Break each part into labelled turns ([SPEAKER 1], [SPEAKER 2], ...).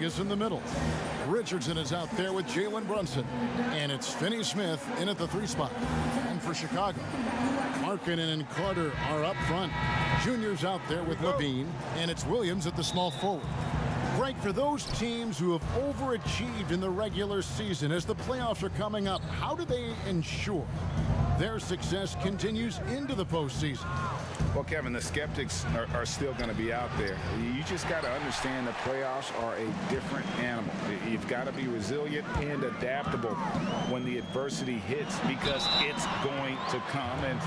[SPEAKER 1] is in the middle. Richardson is out there with Jalen Brunson. And it's Finney Smith in at the 3 spot. And for Chicago, Markkanen and Carter are up front. Junior's out there with Levine. And it's Williams at the small forward. Greg, for those teams who have overachieved in the regular season, as the playoffs are coming up, how do they ensure their success continues into the postseason?
[SPEAKER 2] Well, Kevin, the skeptics are still going to be out there. You just got to understand the playoffs are a different animal. You've got to be resilient and adaptable when the adversity hits, because it's going to come. And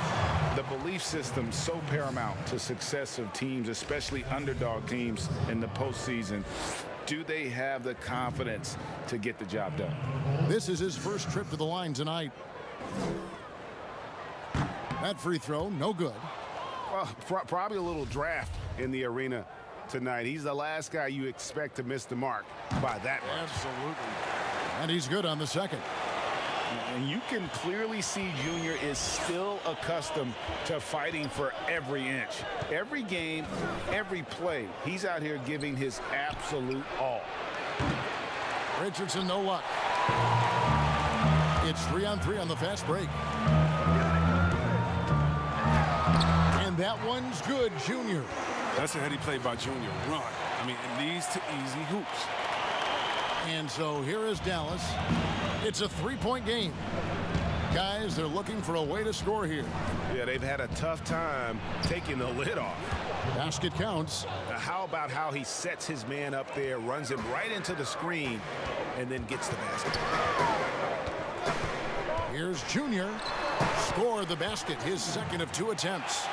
[SPEAKER 2] the belief system is so paramount to success of teams, especially underdog teams in the postseason. Do they have the confidence to get the job done?
[SPEAKER 1] This is his first trip to the line tonight. That free throw, no good.
[SPEAKER 3] Well, probably a little draft in the arena tonight. He's the last guy you expect to miss the mark by that much.
[SPEAKER 1] Absolutely. And he's good on the second.
[SPEAKER 2] And you can clearly see Junior is still accustomed to fighting for every inch. Every game, every play, he's out here giving his absolute all.
[SPEAKER 1] Richardson, no luck. It's 3-on-3 on the fast break. And that one's good, Junior.
[SPEAKER 4] That's a heady play by Junior. Run. I mean, it leads to easy hoops.
[SPEAKER 1] And so here is Dallas. It's a 3-point game. Guys, they're looking for a way to score here.
[SPEAKER 3] Yeah, they've had a tough time taking the lid off.
[SPEAKER 1] Basket counts.
[SPEAKER 3] Now, how about how he sets his man up there, runs him right into the screen, and then gets the basket.
[SPEAKER 1] Here's Junior. Scored the basket, his second of 2 attempts.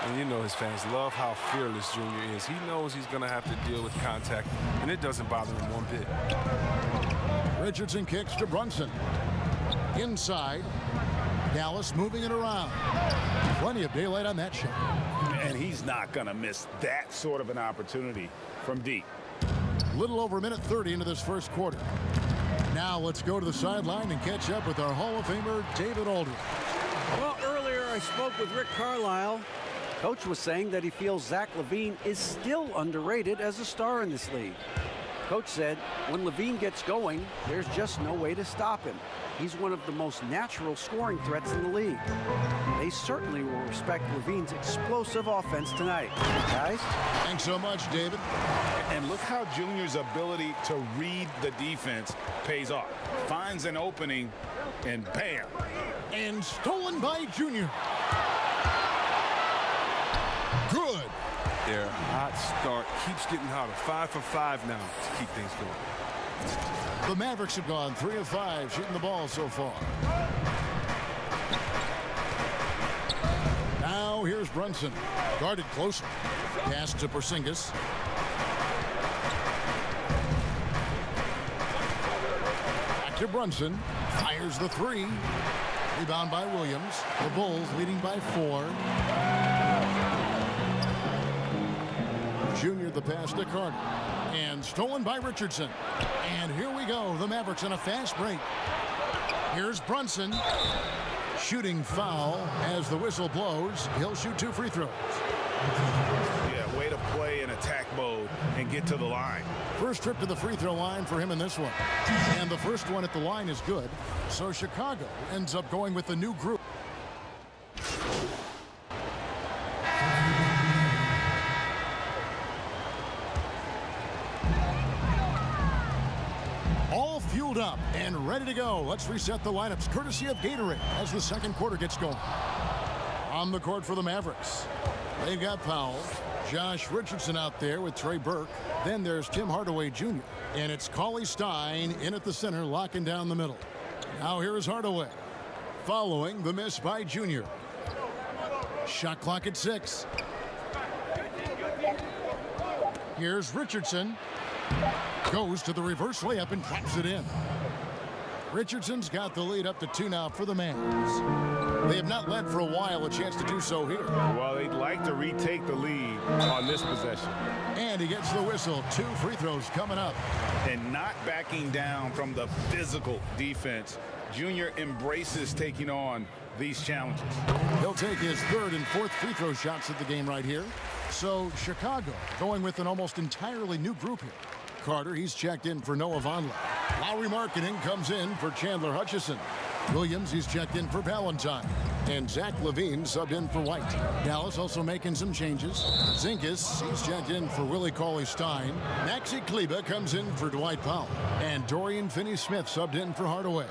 [SPEAKER 4] And you know his fans love how fearless Junior is. He knows he's going to have to deal with contact, and it doesn't bother him one bit.
[SPEAKER 1] Richardson kicks to Brunson. Inside. Dallas moving it around. Plenty of daylight on that shot.
[SPEAKER 2] And he's not going to miss that sort of an opportunity from deep.
[SPEAKER 1] Little over a minute 30 into this first quarter. Now let's go to the sideline and catch up with our Hall of Famer, David Aldridge.
[SPEAKER 5] Well, earlier I spoke with Rick Carlisle. Coach was saying that he feels Zach LaVine is still underrated as a star in this league. Coach said when LaVine gets going, there's just no way to stop him. He's one of the most natural scoring threats in the league. They certainly will respect LaVine's explosive offense tonight. Guys?
[SPEAKER 1] Thanks so much, David.
[SPEAKER 2] And look how Junior's ability to read the defense pays off. Finds an opening, and bam.
[SPEAKER 1] And stolen by Junior. Good.
[SPEAKER 4] Their hot start keeps getting hotter. 5 for 5 now to keep things going.
[SPEAKER 1] The Mavericks have gone 3 of 5 shooting the ball so far. Now here's Brunson. Guarded closer. Pass to Porzingis. Back to Brunson. Fires the 3. Rebound by Williams. The Bulls leading by 4. Junior the pass to Carter. And stolen by Richardson. And here we go. The Mavericks on a fast break. Here's Brunson. Shooting foul as the whistle blows. He'll shoot 2 free throws.
[SPEAKER 3] Yeah, way to play in attack mode and get to the line.
[SPEAKER 1] First trip to the free throw line for him in this one. And the first one at the line is good. So Chicago ends up going with the new group. All fueled up and ready to go. Let's reset the lineups courtesy of Gatorade as the second quarter gets going. On the court for the Mavericks, they've got Powell, Josh Richardson out there with Trey Burke. Then there's Tim Hardaway Jr. And it's Cauley Stein in at the center, locking down the middle. Now here is Hardaway, following the miss by Jr. Shot clock at 6. Here's Richardson. Goes to the reverse layup and drops it in. Richardson's got the lead up to 2 now for the Mavs. They have not led for a while, a chance to do so here.
[SPEAKER 3] Well, they'd like to retake the lead on this possession.
[SPEAKER 1] And he gets the whistle. 2 free throws coming up.
[SPEAKER 2] And not backing down from the physical defense. Junior embraces taking on these challenges.
[SPEAKER 1] He'll take his 3rd and 4th free throw shots of the game right here. So Chicago going with an almost entirely new group here. Carter, he's checked in for Noah Vonleh. Lowry Markkanen comes in for Chandler Hutchison. Williams, he's checked in for Ballantyne. And Zach LaVine subbed in for White. Dallas also making some changes. Zinkus, he's checked in for Willie Cauley-Stein. Maxi Kleber comes in for Dwight Powell. And Dorian Finney-Smith subbed in for Hardaway.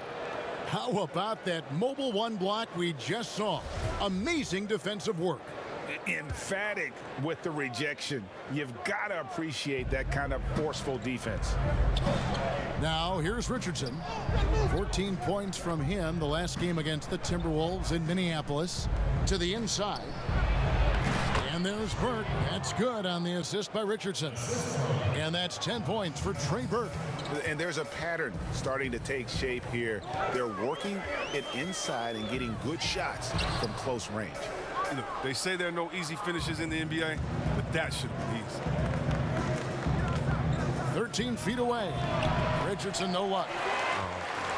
[SPEAKER 1] How about that mobile one block we just saw? Amazing defensive work.
[SPEAKER 2] Emphatic with the rejection. You've got to appreciate that kind of forceful defense.
[SPEAKER 1] Now here's Richardson. 14 points from him the last game against the Timberwolves in Minneapolis. To the inside. And there's Burke. That's good on the assist by Richardson. And that's 10 points for Trey Burke.
[SPEAKER 2] And there's a pattern starting to take shape here. They're working it inside and getting good shots from close range.
[SPEAKER 4] You know, they say there are no easy finishes in the NBA, but that should be easy.
[SPEAKER 1] 13 feet away. Richardson, no luck.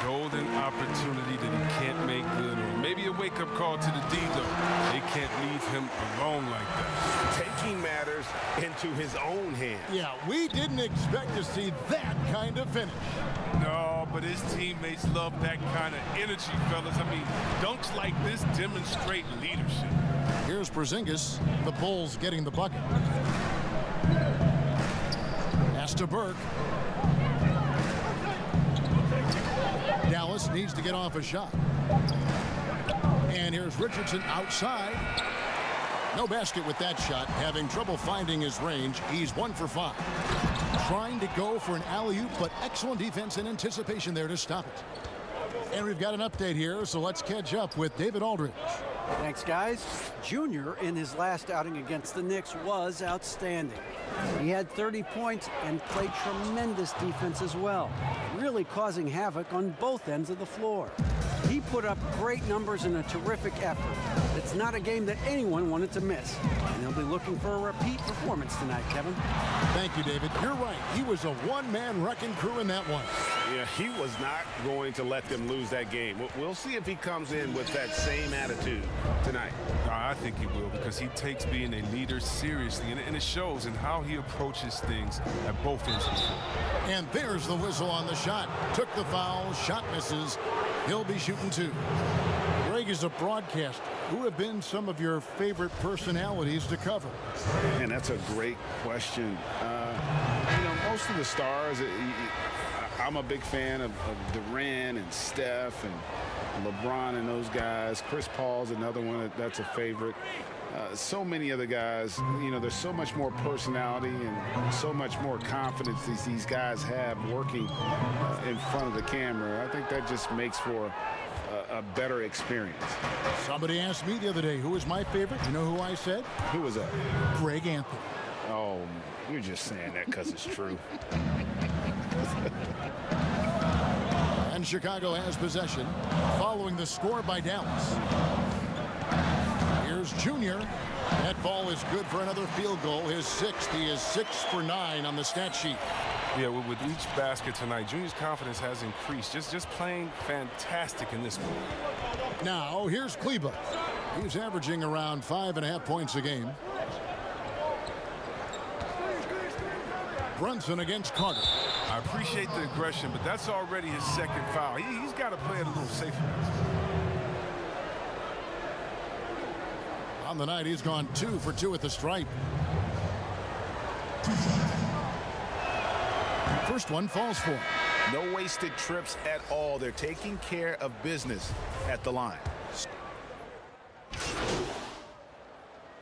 [SPEAKER 4] Golden opportunity that he can't make good on. Maybe a wake-up call to the D, though. They can't leave him alone like that.
[SPEAKER 3] Taking matters into his own hands.
[SPEAKER 1] Yeah, we didn't expect to see that kind of finish.
[SPEAKER 4] No, but his teammates love that kind of energy, fellas. I mean, dunks like this demonstrate leadership.
[SPEAKER 1] Here's Porzingis. The Bulls getting the bucket. Pass to Burke. Dallas needs to get off a shot. And here's Richardson outside. No basket with that shot. Having trouble finding his range. He's 1 for 5. Trying to go for an alley-oop, but excellent defense and anticipation there to stop it. And we've got an update here, so let's catch up with David Aldridge.
[SPEAKER 5] Thanks, guys. Junior, in his last outing against the Knicks, was outstanding. He had 30 points and played tremendous defense as well, really causing havoc on both ends of the floor. He put up great numbers in a terrific effort. It's not a game that anyone wanted to miss, and they'll be looking for a repeat performance tonight, Kevin.
[SPEAKER 1] Thank you, David. You're right. He was a one-man wrecking crew in that one.
[SPEAKER 3] Yeah, he was not going to let them lose that game. We'll see if he comes in with that same attitude tonight.
[SPEAKER 4] I think he will, because he takes being a leader seriously, and it shows in how he approaches things at both ends of the floor.
[SPEAKER 1] And there's the whistle on the shot. Took the foul, shot misses. He'll be shooting 2. Greg is a broadcaster. Who have been some of your favorite personalities to cover?
[SPEAKER 2] And that's a great question. Most of the stars, I'm a big fan of Durant and Steph and LeBron and those guys. Chris Paul's another one that's a favorite. So many other guys, there's so much more personality and so much more confidence these guys have working in front of the camera. I think that just makes for a better experience.
[SPEAKER 1] Somebody asked me the other day, who was my favorite? You know who I said?
[SPEAKER 2] Who was that?
[SPEAKER 1] Greg Anthony.
[SPEAKER 2] Oh, you're just saying that because it's true.
[SPEAKER 1] And Chicago has possession following the score by Dallas. Here's Junior. That ball is good for another field goal. His 6th. He is 6 for 9 on the stat sheet.
[SPEAKER 4] Yeah, with each basket tonight, Junior's confidence has increased. Just playing fantastic in this one.
[SPEAKER 1] Now, here's Kleber. He's averaging around 5.5 points a game. Brunson against Carter.
[SPEAKER 4] I appreciate the aggression, but that's already his 2nd foul. He's got to play it a little safer.
[SPEAKER 1] On the night, he's gone 2 for 2 at the stripe. First one falls for him.
[SPEAKER 2] No wasted trips at all. They're taking care of business at the line.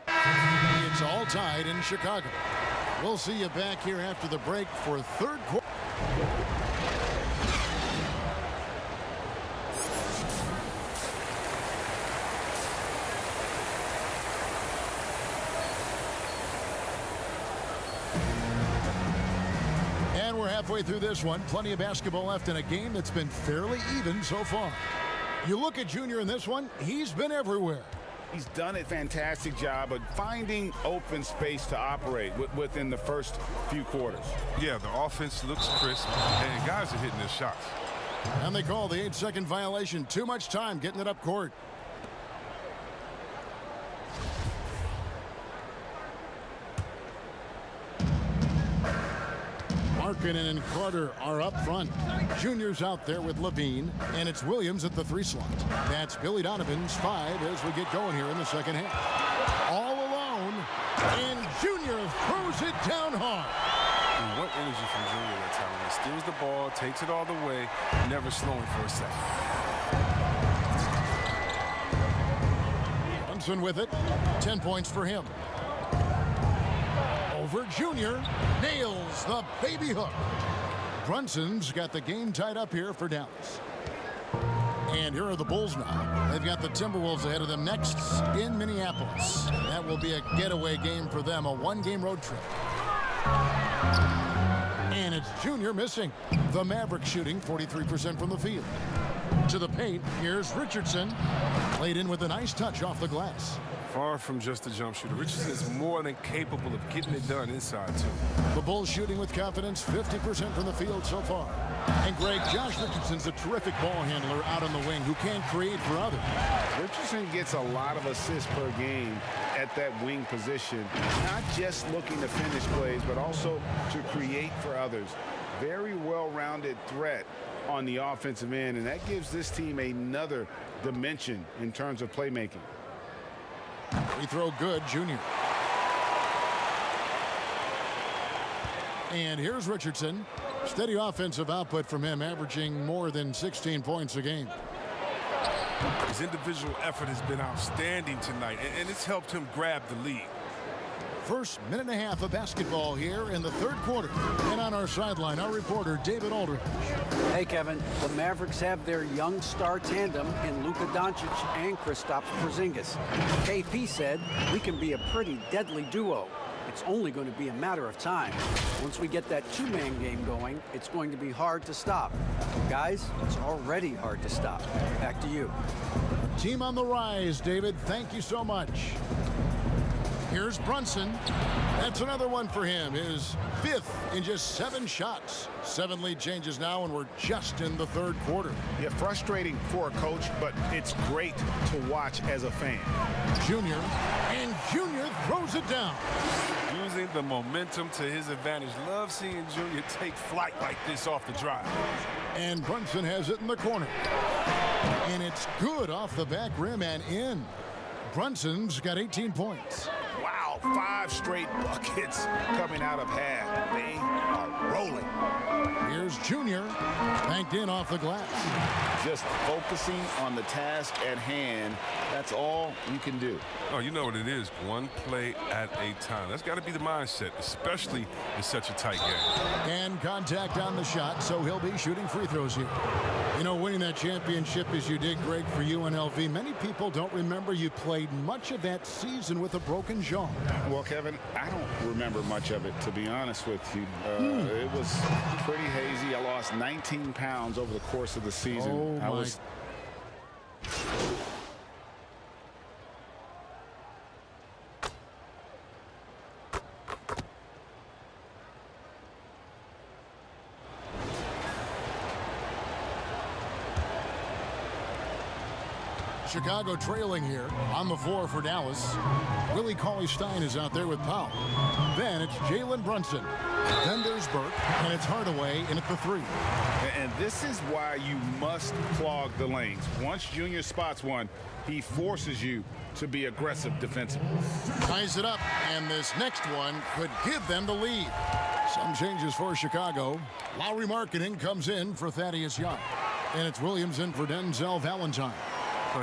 [SPEAKER 1] It's all tied in Chicago. We'll see you back here after the break for 3rd quarter. And we're halfway through this one. Plenty of basketball left in a game that's been fairly even so far. You look at Junior in this one, he's been everywhere.
[SPEAKER 2] He's done a fantastic job of finding open space to operate within the first few quarters.
[SPEAKER 4] Yeah, the offense looks crisp, and guys are hitting their shots.
[SPEAKER 1] And they call the 8-second violation. Too much time getting it up court. Markkanen and Carter are up front. Junior's out there with Levine, and it's Williams at the 3 slot. That's Billy Donovan's 5 as we get going here in the second half. All alone, and Junior throws it down hard.
[SPEAKER 4] And what energy from Junior that time. He steals the ball, takes it all the way, never slowing for a second.
[SPEAKER 1] Brunson with it. 10 points for him. Over Junior. Nails the baby hook. Brunson's got the game tied up here for Dallas. And here are the Bulls now. They've got the Timberwolves ahead of them next in Minneapolis. That will be a getaway game for them, a 1-game road trip. And it's Junior missing. The Mavericks shooting 43% from the field. To the paint, here's Richardson. Played in with a nice touch off the glass.
[SPEAKER 4] Far from just a jump shooter. Richardson is more than capable of getting it done inside, too.
[SPEAKER 1] The Bulls shooting with confidence, 50% from the field so far. And Greg, Josh Richardson's a terrific ball handler out on the wing who can create for others.
[SPEAKER 3] Richardson gets a lot of assists per game at that wing position. Not just looking to finish plays, but also to create for others. Very well-rounded threat on the offensive end, and that gives this team another dimension in terms of playmaking.
[SPEAKER 1] Free throw good, Junior. And here's Richardson. Steady offensive output from him, averaging more than 16 points a game.
[SPEAKER 4] His individual effort has been outstanding tonight, and it's helped him grab the lead.
[SPEAKER 1] First minute and a half of basketball here in the third quarter. And on our sideline, our reporter, David Aldridge.
[SPEAKER 5] Hey, Kevin. The Mavericks have their young star tandem in Luka Doncic and Kristaps Porzingis. KP said, we can be a pretty deadly duo. It's only going to be a matter of time. Once we get that 2-man game going, it's going to be hard to stop. Guys, it's already hard to stop. Back to you.
[SPEAKER 1] Team on the rise, David. Thank you so much. Here's Brunson. That's another one for him. His 5th in just 7 shots. 7 lead changes now, and we're just in the third quarter.
[SPEAKER 3] Yeah, frustrating for a coach, but it's great to watch as a fan.
[SPEAKER 1] Junior, and Junior throws it down.
[SPEAKER 4] Using the momentum to his advantage. Love seeing Junior take flight like this off the drive.
[SPEAKER 1] And Brunson has it in the corner. And it's good off the back rim and in. Brunson's got 18 points.
[SPEAKER 3] Wow, 5 straight buckets coming out of half. They are rolling.
[SPEAKER 1] Here's Junior, banked in off the glass.
[SPEAKER 2] Just focusing on the task at hand, that's all you can do.
[SPEAKER 4] Oh, you know what it is. One play at a time. That's got to be the mindset, especially in such a tight game.
[SPEAKER 1] And contact on the shot, so he'll be shooting free throws here. You know, winning that championship as you did, Greg, for UNLV, many people don't remember you played much of that season with a broken jaw.
[SPEAKER 2] Well, Kevin, I don't remember much of it, to be honest with you. It was pretty hazy. I lost 19 pounds over the course of the season.
[SPEAKER 1] Oh, my. Chicago trailing here on the floor for Dallas. Willie Cauley-Stein is out there with Powell. Then it's Jalen Brunson. Then there's Burke, and it's Hardaway in at the 3.
[SPEAKER 2] And this is why you must clog the lanes. Once Junior spots one, he forces you to be aggressive defensively.
[SPEAKER 1] Ties it up, and this next one could give them the lead. Some changes for Chicago. Lowry Markkanen comes in for Thaddeus Young. And it's Williams in for Denzel Valentine.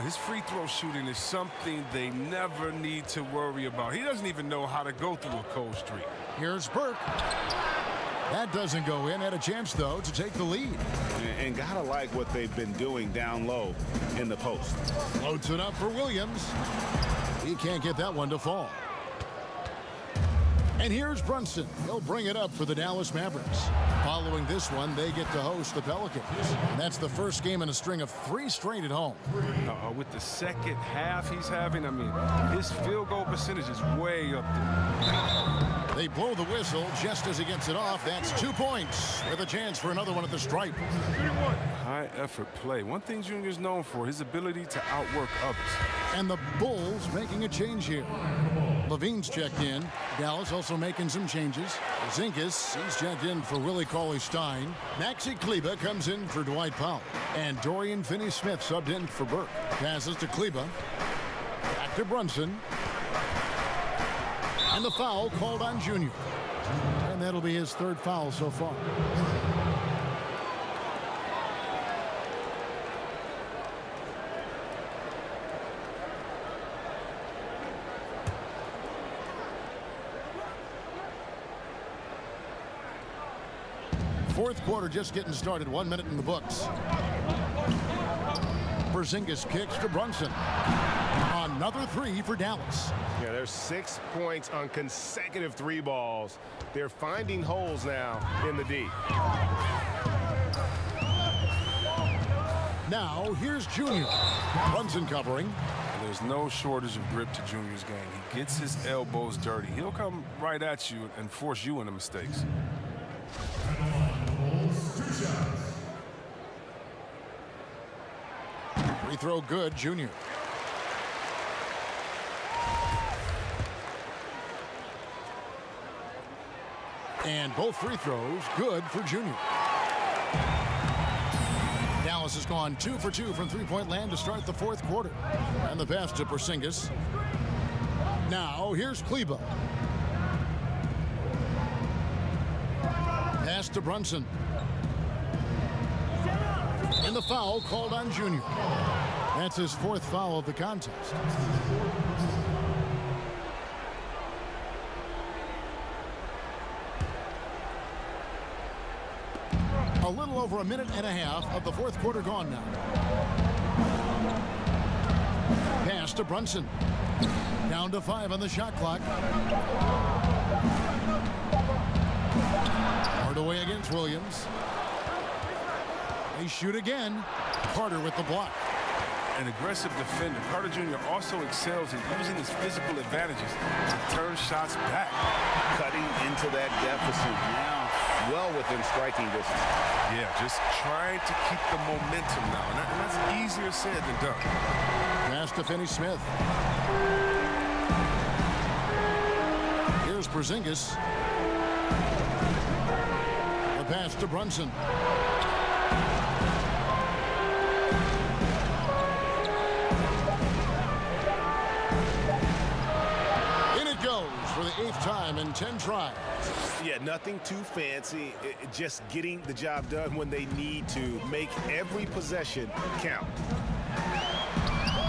[SPEAKER 4] His free throw shooting is something they never need to worry about. He doesn't even know how to go through a cold streak.
[SPEAKER 1] Here's Burke. That doesn't go in. Had a chance, though, to take the lead.
[SPEAKER 3] And gotta like what they've been doing down low in the post.
[SPEAKER 1] Loads it up for Williams. He can't get that one to fall. And here's Brunson. He'll bring it up for the Dallas Mavericks. Following this one, they get to host the Pelicans. And that's the first game in a string of 3 straight at home.
[SPEAKER 4] With the second half he's having, I mean, his field goal percentage is way up there.
[SPEAKER 1] They blow the whistle just as he gets it off. That's 2 points with a chance for another one at the stripe.
[SPEAKER 4] High effort play. One thing Junior's known for, his ability to outwork others.
[SPEAKER 1] And the Bulls making a change here. Levine's checked in. Dallas also making some changes. Zinkus, he's checked in for Willie Cauley-Stein. Maxi Kleber comes in for Dwight Powell. And Dorian Finney-Smith subbed in for Burke. Passes to Kleber. Back to Brunson. And the foul called on Junior. And that'll be his third foul so far. Fourth quarter just getting started. 1 minute in the books. Porzingis kicks to Brunson. Another three for Dallas.
[SPEAKER 6] Yeah, there's 6 points on consecutive 3 balls. They're finding holes now in the D.
[SPEAKER 1] Now here's Junior. Brunson covering.
[SPEAKER 4] There's no shortage of grip to Junior's game. He gets his elbows dirty. He'll come right at you and force you into mistakes.
[SPEAKER 1] Free throw good, Junior. And both free throws good for Junior. Dallas has gone 2 for 2 from three-point land to start the fourth quarter. And the pass to Porzingis. Now here's Kleber. Pass to Brunson. And the foul called on Junior. That's his fourth foul of the contest. A little over a minute and a half of the fourth quarter gone now. Pass to Brunson. Down to 5 on the shot clock. Hardaway against Williams. They shoot again. Carter with the block.
[SPEAKER 4] An aggressive defender. Carter Jr. also excels in using his physical advantages to turn shots back.
[SPEAKER 3] Cutting into that deficit now, well within striking distance.
[SPEAKER 4] Yeah, just trying to keep the momentum now. And that's easier said than done.
[SPEAKER 1] Pass to Finney-Smith. Here's Porzingis. The pass to Brunson. In it goes for the 8th time in 10 tries.
[SPEAKER 6] Yeah, nothing too fancy. Just getting the job done when they need to. Make every possession count.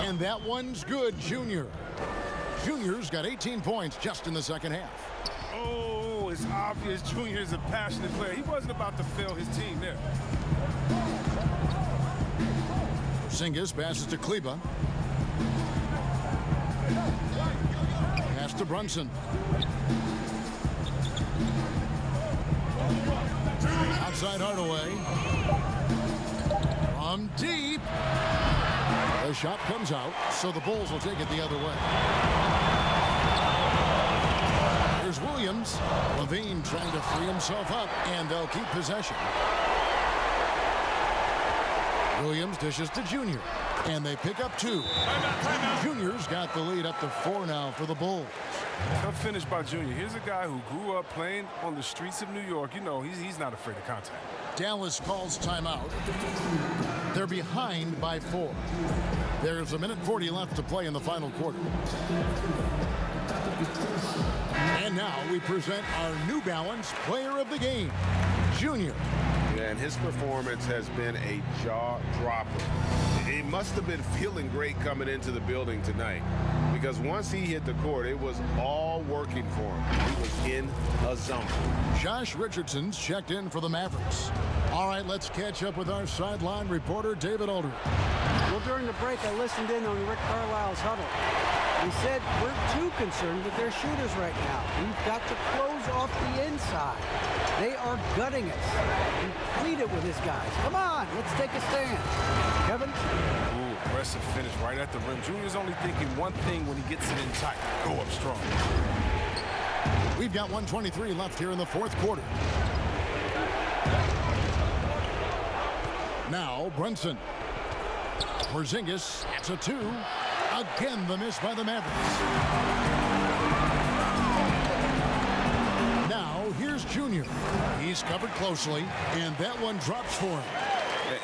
[SPEAKER 1] And that one's good, Junior. Junior's got 18 points just in the second half.
[SPEAKER 4] Oh, it's obvious Junior is a passionate player. He wasn't about to fail his team there.
[SPEAKER 1] Porzingis passes to Kleber. Pass to Brunson. Outside Hardaway. From deep. The shot comes out, so the Bulls will take it the other way. Here's Williams. Levine trying to free himself up, and they'll keep possession. Williams dishes to Junior, and they pick up 2. Junior's got the lead up to 4 now for the Bulls.
[SPEAKER 4] Tough finish by Junior. Here's a guy who grew up playing on the streets of New York. You know, he's not afraid of contact.
[SPEAKER 1] Dallas calls timeout. They're behind by 4. There's a minute 40 left to play in the final quarter. And now we present our New Balance Player of the Game, Junior.
[SPEAKER 6] And his performance has been a jaw-dropper. He must have been feeling great coming into the building tonight, because once he hit the court, it was all working for him. He was in a zone.
[SPEAKER 1] Josh Richardson's checked in for the Mavericks. All right, let's catch up with our sideline reporter, David Aldridge.
[SPEAKER 5] Well, during the break, I listened in on Rick Carlisle's huddle. He said, we're too concerned with their shooters right now. We've got to close off the inside. They are gutting us. He pleaded with his guys. Come on, let's take a stand. Kevin?
[SPEAKER 4] Ooh, aggressive finish right at the rim. Junior's only thinking one thing when he gets it in tight. Go up strong.
[SPEAKER 1] We've got 1:23 left here in the fourth quarter. Now, Brunson. Porzingis, it's a 2. Again, the miss by the Mavericks. Junior. He's covered closely, and that one drops for him.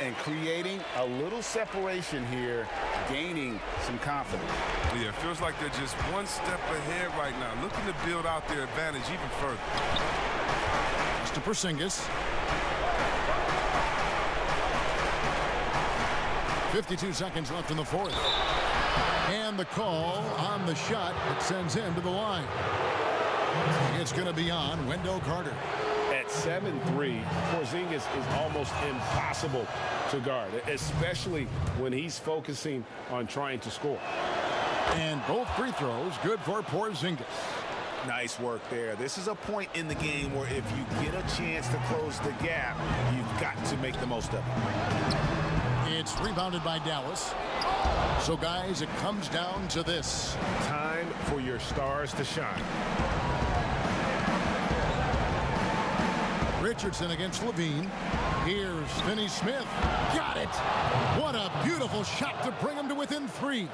[SPEAKER 3] And creating a little separation here, gaining some confidence.
[SPEAKER 4] Yeah, it feels like they're just one step ahead right now, looking to build out their advantage even further.
[SPEAKER 1] To Porzingis. 52 seconds left in the fourth. And the call on the shot that sends him to the line. It's going to be on Wendell Carter.
[SPEAKER 6] At 7'3", Porzingis is almost impossible to guard, especially when he's focusing on trying to score.
[SPEAKER 1] And both free throws good for Porzingis.
[SPEAKER 2] Nice work there. This is a point in the game where if you get a chance to close the gap, you've got to make the most of it.
[SPEAKER 1] It's rebounded by Dallas. So, guys, it comes down to this.
[SPEAKER 6] Time for your stars to shine.
[SPEAKER 1] Richardson against Levine. Here's Finney Smith. Got it. What a beautiful shot to bring him to within 3.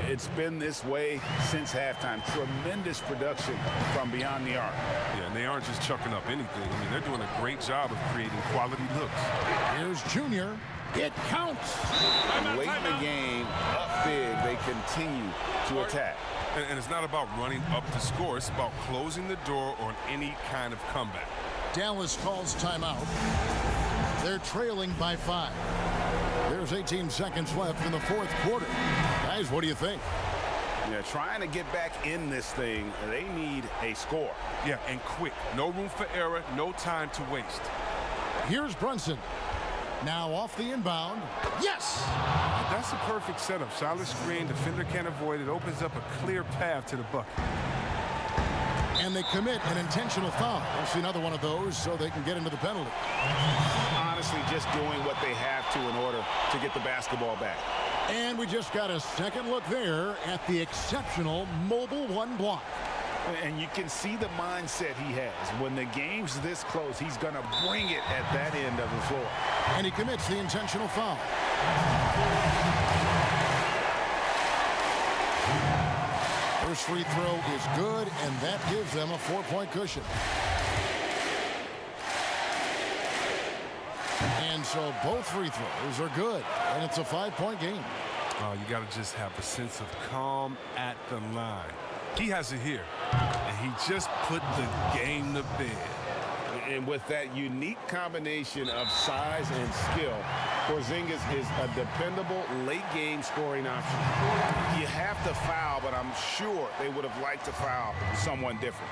[SPEAKER 3] It's been this way since halftime. Tremendous production from beyond the arc.
[SPEAKER 4] Yeah, and they aren't just chucking up anything. I mean, they're doing a great job of creating quality looks.
[SPEAKER 1] Here's Junior. It counts.
[SPEAKER 3] Late in the game, up big, they continue to attack.
[SPEAKER 4] And it's not about running up to score. It's about closing the door on any kind of comeback.
[SPEAKER 1] Dallas calls timeout. They're trailing by 5. There's 18 seconds left in the fourth quarter. Guys, what do you think?
[SPEAKER 3] Yeah, trying to get back in this thing, they need a score.
[SPEAKER 4] Yeah, and quick. No room for error, no time to waste.
[SPEAKER 1] Here's Brunson. Now off the inbound. Yes!
[SPEAKER 4] That's a perfect setup. Solid screen, defender can't avoid it. Opens up a clear path to the bucket.
[SPEAKER 1] And they commit an intentional foul. We'll see another one of those so they can get into the penalty.
[SPEAKER 3] Honestly, just doing what they have to in order to get the basketball back.
[SPEAKER 1] And we just got a second look there at the exceptional mobile 1 block.
[SPEAKER 3] And you can see the mindset he has. When the game's this close, he's going to bring it at that end of the floor.
[SPEAKER 1] And he commits the intentional foul. First free throw is good, and that gives them a 4-point cushion. And so both free throws are good, and it's a 5-point game.
[SPEAKER 4] You got to just have a sense of calm at the line. He has it here, and he just put the game to bed.
[SPEAKER 6] And with that unique combination of size and skill, Porzingis is a dependable late-game scoring option.
[SPEAKER 3] You have to foul, but I'm sure they would have liked to foul someone different.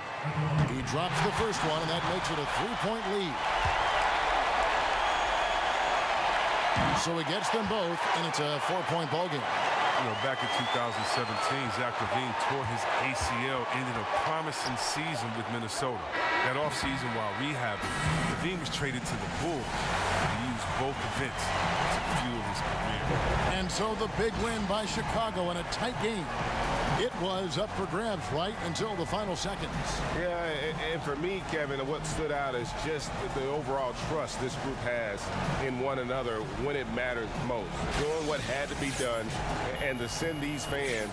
[SPEAKER 1] He drops the first one, and that makes it a 3-point lead. So he gets them both, and it's a 4-point ballgame.
[SPEAKER 4] You know, back in 2017, Zach LaVine tore his ACL, ended a promising season with Minnesota. That offseason, while rehabbing, LaVine was traded to the Bulls. He used both events to fuel his career.
[SPEAKER 1] And so the big win by Chicago in a tight game. It was up for grabs right until the final seconds.
[SPEAKER 6] Yeah, and for me, Kevin, what stood out is just the overall trust this group has in one another when it matters most. Doing what had to be done and to send these fans